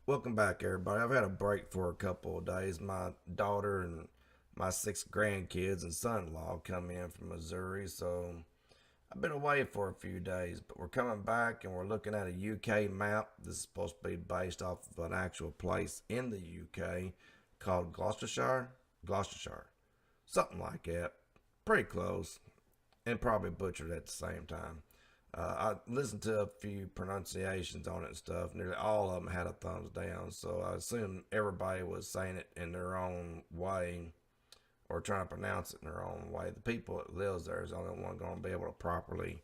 Welcome back, everybody. I've had a break for a couple of days. My daughter and my six grandkids and son-in-law come in from Missouri, so I've been away for a few days. But we're coming back, and we're looking at a UK map. This is supposed to be based off of an actual place in the UK called Gloucestershire, something like that. Pretty close, and probably butchered at the same time. I listened to a few pronunciations on it and stuff. Nearly all of them had a thumbs down, so I assume everybody was saying it in their own way or trying to pronounce it in their own way. The people that lives there is the only one going to be able to properly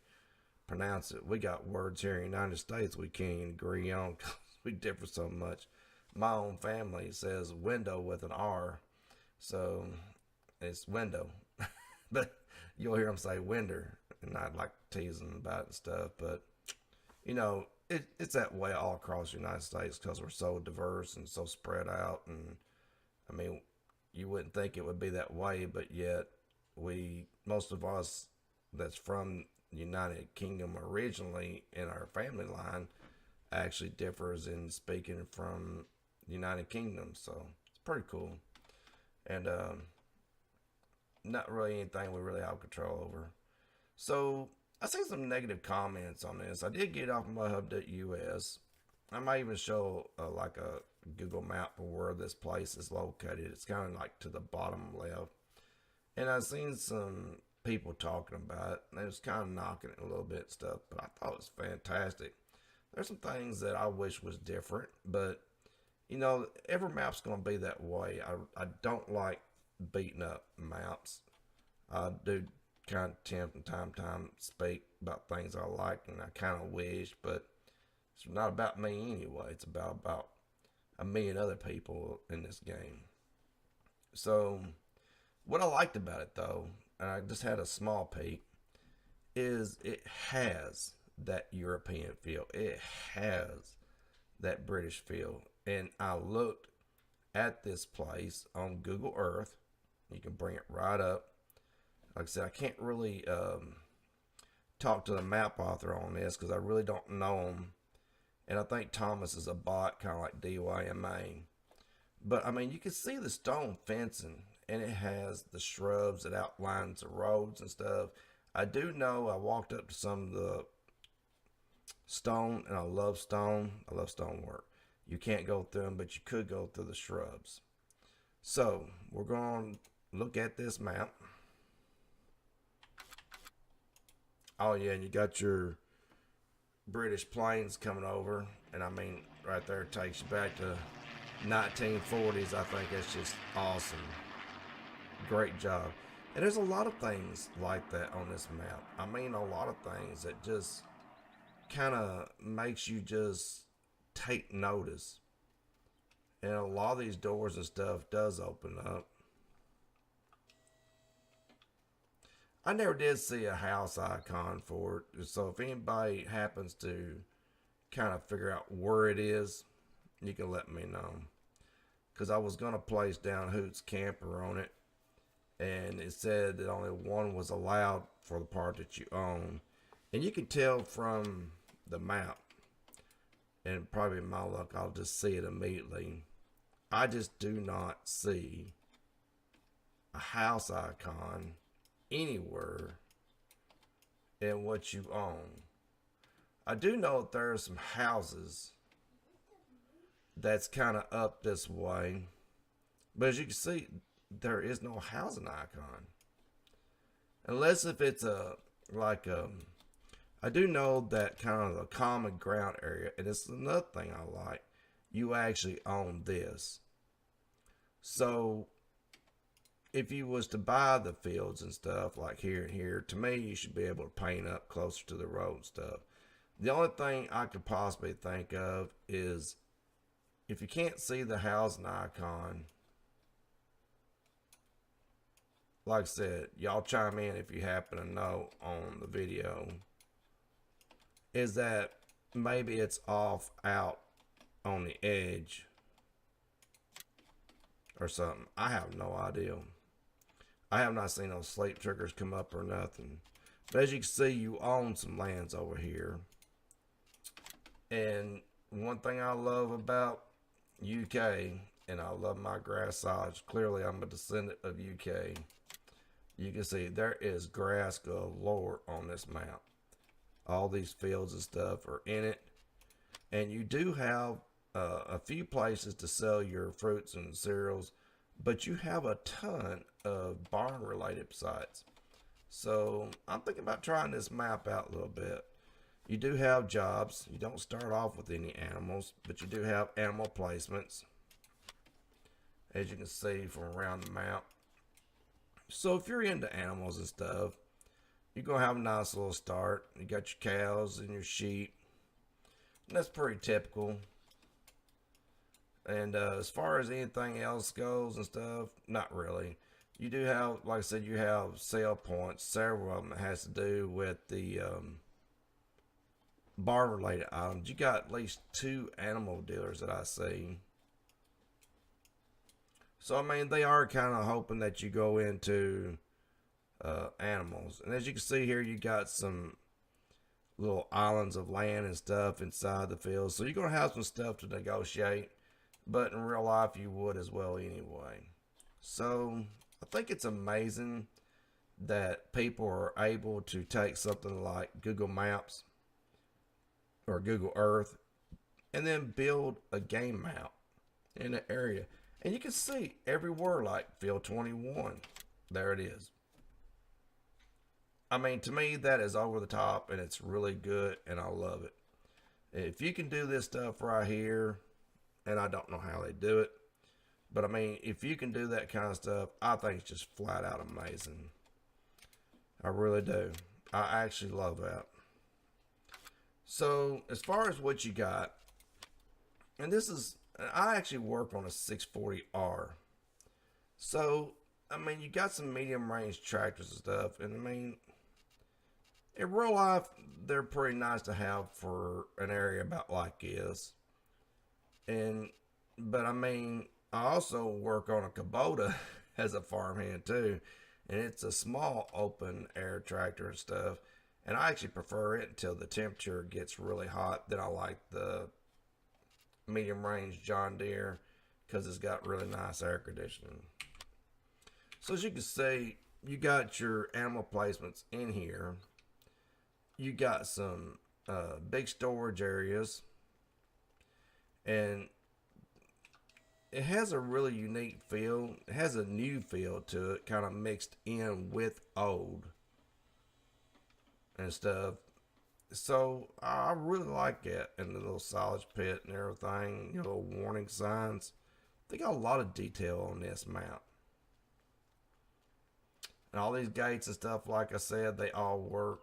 pronounce it. We got words here in the United States we can't even agree on because we differ so much. My own family says window with an R, so it's window. But you'll hear them say winder, and I'd like to tease them about it and stuff. But it's that way all across the United States because we're so diverse and so spread out. And I mean, you wouldn't think it would be that way, but yet most of us that's from the United Kingdom originally in our family line actually differs in speaking from the United Kingdom. So it's pretty cool. And not really anything we really have control over. So I seen some negative comments on this. I did get it off of my hub.us. I might even show like a Google map of where this place is located. It's kind of like to the bottom left. And I seen some people talking about it. And they was kind of knocking it a little bit and stuff. But I thought it was fantastic. There's some things that I wish was different. But, every map's going to be that way. I don't like beating up maps. I do kind of tend from time to time speak about things I like and I kind of wish, but it's not about me anyway. It's about a million other people in this game. So what I liked about it though, and I just had a small peek, is it has that European feel. It has that British feel. And I looked at this place on Google Earth. You can bring it right up. Like I said, I can't really talk to the map author on this because I really don't know him. And I think Thomas is a bot, kind of like DYMA. But I mean, you can see the stone fencing, and it has the shrubs that outlines the roads and stuff. I do know I walked up to some of the stone, and I love stone. I love stonework. You can't go through them, but you could go through the shrubs. So we're going to look at this map. Oh yeah, and you got your British planes coming over, and I mean, right there takes you back to 1940s. I think that's just awesome. Great job. And there's a lot of things like that on this map. I mean, a lot of things that just kind of makes you just take notice. And a lot of these doors and stuff does open up. I never did see a house icon for it. So if anybody happens to kind of figure out where it is, you can let me know. Because I was going to place down Hoots Camper on it. And it said that only one was allowed for the part that you own. And you can tell from the map. And probably my luck, I'll just see it immediately. I just do not see a house icon anywhere in what you own. I do know that there are some houses that's kind of up this way, but as you can see, there is no housing icon, unless if it's I do know that kind of the common ground area, and it's another thing I like. You actually own this, so if you was to buy the fields and stuff like here and here, to me, you should be able to paint up closer to the road and stuff. The only thing I could possibly think of is if you can't see the housing icon, like I said, y'all chime in if you happen to know on the video, is that maybe it's off out on the edge or something. I have no idea. I have not seen those sleep triggers come up or nothing. But as you can see, you own some lands over here. And one thing I love about UK, and I love my grass silage. Clearly, I'm a descendant of UK. You can see there is grass galore on this map. All these fields and stuff are in it, and you do have a few places to sell your fruits and cereals, but you have a ton of barn related sites. So I'm thinking about trying this map out a little bit. You do have jobs. You don't start off with any animals, but you do have animal placements, as you can see from around the map. So if you're into animals and stuff, you're going to have a nice little start. You got your cows and your sheep. And that's pretty typical. And as far as anything else goes and stuff, not really. You do have, like I said, you have sale points. Several of them that has to do with the barn related items. You got at least 2 animal dealers that I see. So I mean, they are kind of hoping that you go into animals. And as you can see here, you got some little islands of land and stuff inside the field. So you're going to have some stuff to negotiate. But in real life, you would as well anyway. So I think it's amazing that people are able to take something like Google Maps or Google Earth and then build a game map in an area. And you can see everywhere, like field 21. There it is. I mean, to me, that is over the top and it's really good and I love it. If you can do this stuff right here, and I don't know how they do it, but I mean, if you can do that kind of stuff, I think it's just flat out amazing. I really do. I actually love that. So as far as what you got, and this is, I actually work on a 640R. So, I mean, you got some medium range tractors and stuff, and I mean, in real life, they're pretty nice to have for an area about like this. And, but I mean, I also work on a Kubota as a farmhand too. And it's a small open air tractor and stuff. And I actually prefer it until the temperature gets really hot. Then I like the medium range John Deere because it's got really nice air conditioning. So as you can see, you got your animal placements in here. You got some big storage areas. And it has a really unique feel. It has a new feel to it, kind of mixed in with old and stuff. So I really like it. And the little silage pit and everything, you know, little warning signs. They got a lot of detail on this map. And all these gates and stuff, like I said, they all work.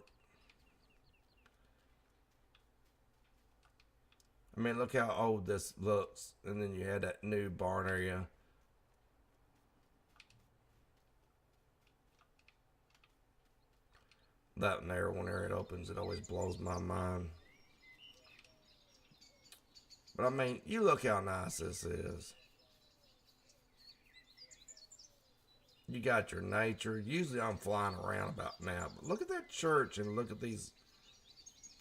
I mean, look how old this looks. And then you had that new barn area. That narrow one area it opens, it always blows my mind. But I mean, you look how nice this is. You got your nature. Usually I'm flying around about now. But look at that church and look at these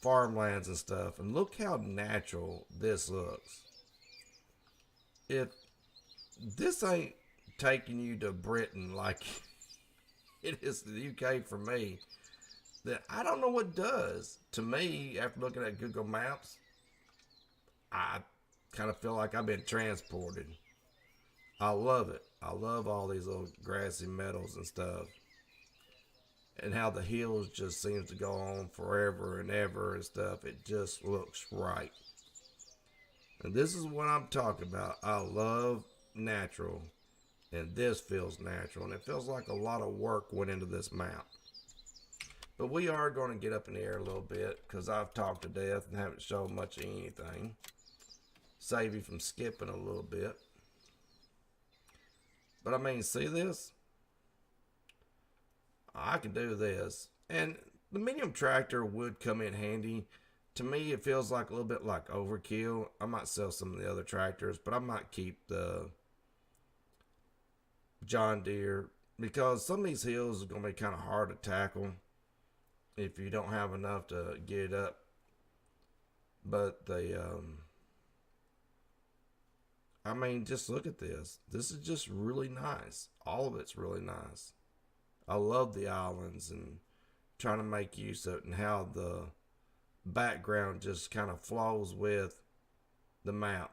farmlands and stuff. And look how natural this looks. If this ain't taking you to Britain like it is the UK for me, then I don't know what does. To me, after looking at Google Maps, I kind of feel like I've been transported. I love it. I love all these little grassy meadows and stuff. And how the hills just seems to go on forever and ever and stuff. It just looks right. And this is what I'm talking about. I love natural. And this feels natural. And it feels like a lot of work went into this map. But we are going to get up in the air a little bit because I've talked to death and haven't shown much of anything. Save you from skipping a little bit. But I mean, see this? I can do this. And the medium tractor would come in handy. To me, it feels like a little bit like overkill. I might sell some of the other tractors, but I might keep the John Deere because some of these hills are going to be kind of hard to tackle if you don't have enough to get it up. But I mean, just look at this. This is just really nice. All of it's really nice. I love the islands and trying to make use of it and how the background just kind of flows with the map.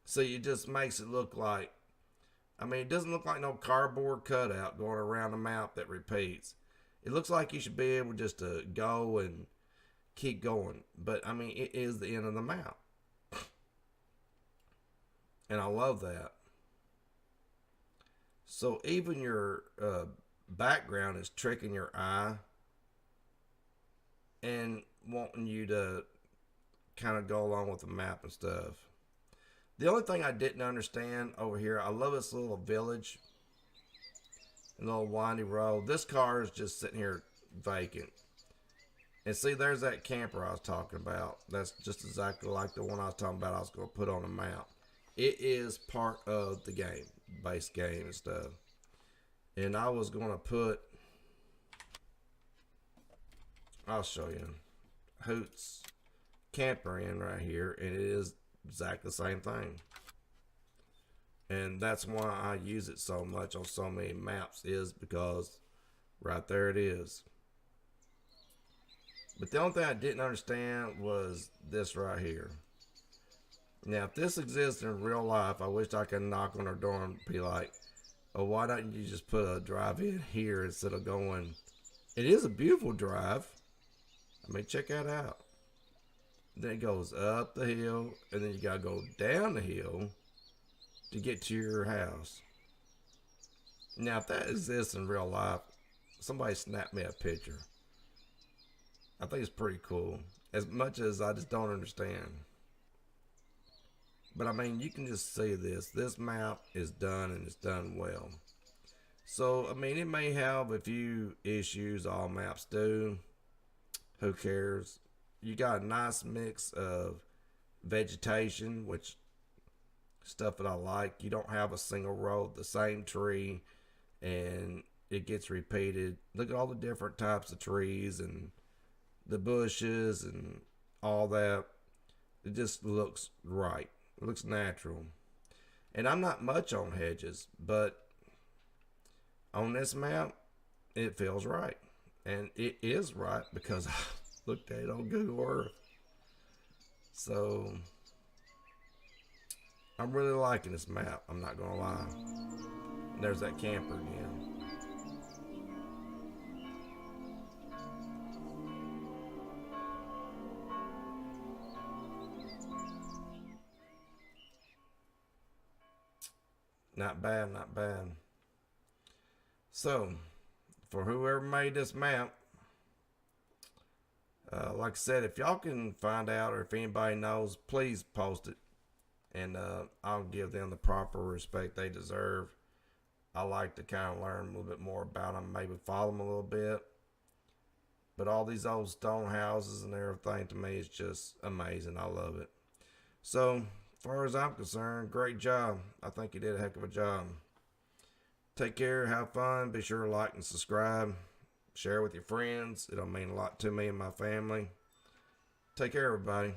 So it just makes it look like, I mean, it doesn't look like no cardboard cutout going around a map that repeats. It looks like you should be able just to go and keep going. But I mean, it is the end of the map. And I love that. So even your background is tricking your eye and wanting you to kind of go along with the map and stuff. The only thing I didn't understand over here, I love this little village, a little windy road. This car is just sitting here vacant. And see, there's that camper I was talking about. That's just exactly like the one I was talking about I was going to put on the map. It is part of the game, base game and stuff. And I was going to put, I'll show you, Hoots camper in right here. And it is exactly the same thing. And that's why I use it so much on so many maps, is because right there it is. But the only thing I didn't understand was this right here. Now, if this exists in real life, I wish I could knock on her door and be like, oh, why don't you just put a drive in here instead of going. It is a beautiful drive. I mean, check that out. Then it goes up the hill, and then you got to go down the hill to get to your house. Now, if that exists in real life, somebody snap me a picture. I think it's pretty cool. As much as I just don't understand. But I mean, you can just see this. This map is done and it's done well. So, I mean, it may have a few issues. All maps do. Who cares? You got a nice mix of vegetation, which stuff that I like. You don't have a single row of the same tree and it gets repeated. Look at all the different types of trees and the bushes and all that. It just looks right. It looks natural. And I'm not much on hedges, but on this map, it feels right. And it is right because I looked at it on Google Earth. So I'm really liking this map. I'm not going to lie. And there's that camper again. Not bad, not bad. So, for whoever made this map, like I said, if y'all can find out or if anybody knows, please post it. And I'll give them the proper respect they deserve. I like to kind of learn a little bit more about them, maybe follow them a little bit. But all these old stone houses and everything, to me, is just amazing. I love it. So, as far as I'm concerned, great job. I think you did a heck of a job. Take care, have fun, be sure to like and subscribe. Share with your friends. It'll mean a lot to me and my family. Take care, everybody.